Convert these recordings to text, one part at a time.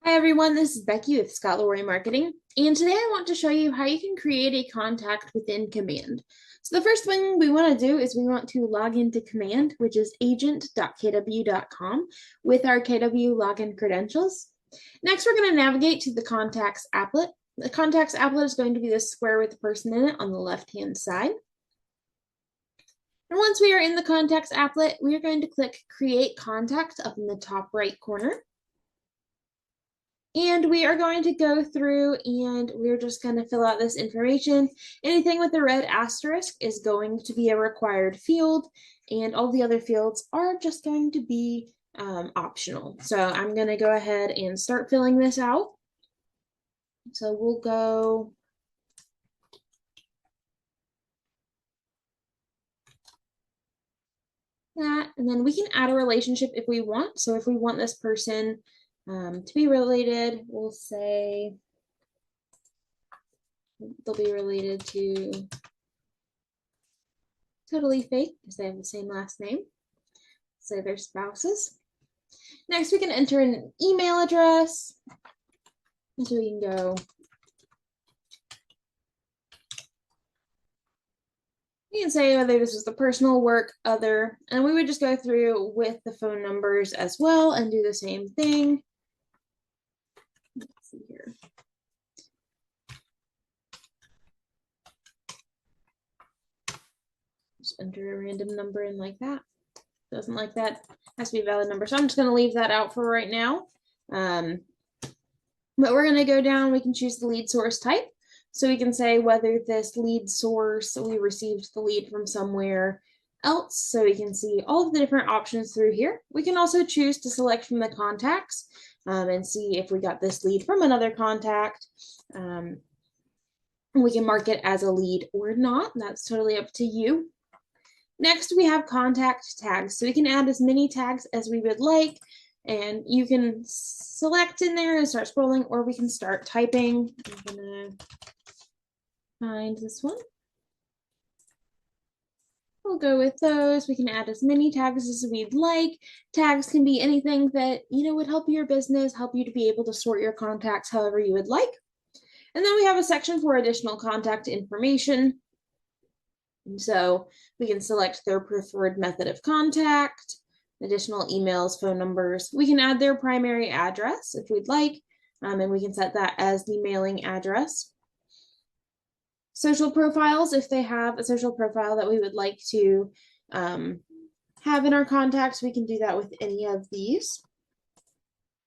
Hi everyone, this is Becky with Scott Lowry Marketing, and today I want to show you how you can create a contact within Command. So the first thing we want to do is we want to log into Command, which is agent.kw.com with our KW login credentials. Next, we're going to navigate to the Contacts applet. The Contacts applet is going to be the square with the person in it on the left-hand side. And once we are in the Contacts applet, we are going to click Create Contact up in the top right corner. And we are going to go through and we're just going to fill out this information. Anything with the red asterisk is going to be a required field, and all the other fields are just going to be optional. So I'm going to go ahead and start filling this out. So we'll go that, and then we can add a relationship if we want. So if we want this person to be related, we'll say they'll be related to Totally Fake because they have the same last name. So they're spouses. Next, we can enter an email address. And so we can go. You can say whether this is the personal, work, other, and we would just go through with the phone numbers as well and do the same thing. Let's see here. Just enter a random number in like that. Doesn't like that. Has to be a valid number. So I'm just going to leave that out for right now. But we're going to go down. We can choose the lead source type. So we can say whether this lead source, we received the lead from somewhere else. So we can see all of the different options through here. We can also choose to select from the contacts and see if we got this lead from another contact. We can mark it as a lead or not. That's totally up to you. Next, we have contact tags. So we can add as many tags as we would like, and you can select in there and start scrolling, or we can start typing. I'm gonna find this one. We'll go with those. We can add as many tags as we'd like. Tags can be anything that, would help your business, help you to be able to sort your contacts however you would like. And then we have a section for additional contact information. So we can select their preferred method of contact, additional emails, phone numbers. We can add their primary address if we'd like, and we can set that as the mailing address. Social profiles, if they have a social profile that we would like to have in our contacts, we can do that with any of these.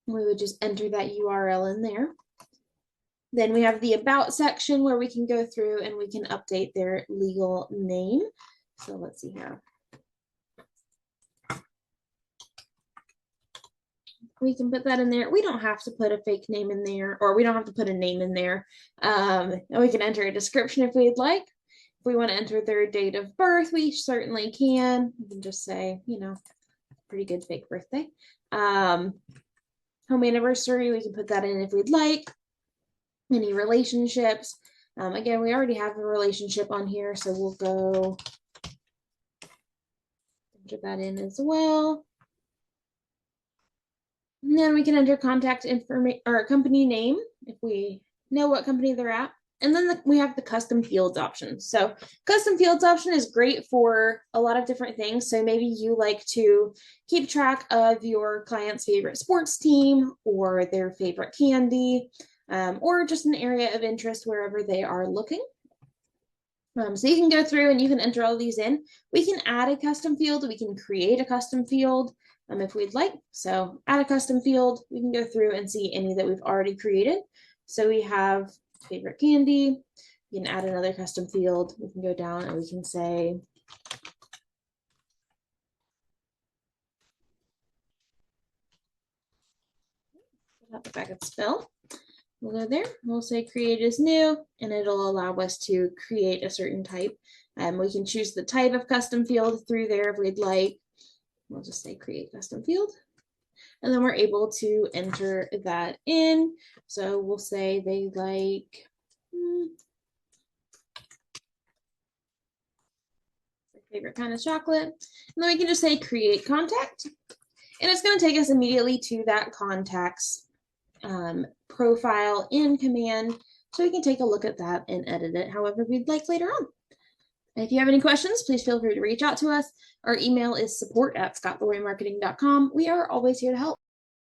We would just enter that URL in there. Then we have the about section where we can go through and we can update their legal name. So let's see here. We can put that in there. We don't have to put a fake name in there, or we don't have to put a name in there. And we can enter a description if we'd like. If we want to enter their date of birth, we certainly can. We can just say, pretty good fake birthday. Home anniversary, we can put that in if we'd like. Any relationships. Again, we already have a relationship on here, so we'll go enter that in as well. And then we can enter contact information or company name if we know what company they're at. And then we have the custom fields option. So custom fields option is great for a lot of different things. So maybe you like to keep track of your client's favorite sports team or their favorite candy. Or just an area of interest wherever they are looking. So you can go through and you can enter all these in. We can add a custom field. We can create a custom field if we'd like. So add a custom field. We can go through and see any that we've already created. So we have favorite candy. We can add another custom field. We can go down and we can say the back of the spell. We'll go there, we'll say create as new, and it'll allow us to create a certain type. We can choose the type of custom field through there if we'd like. We'll just say create custom field. And then we're able to enter that in. So we'll say they like their favorite kind of chocolate. And then we can just say create contact. And it's going to take us immediately to that contacts profile in Command so we can take a look at that and edit it however we'd like later on. If you have any questions, please feel free to reach out to us. Our email is support@scottleroymarketing.com. We are always here to help.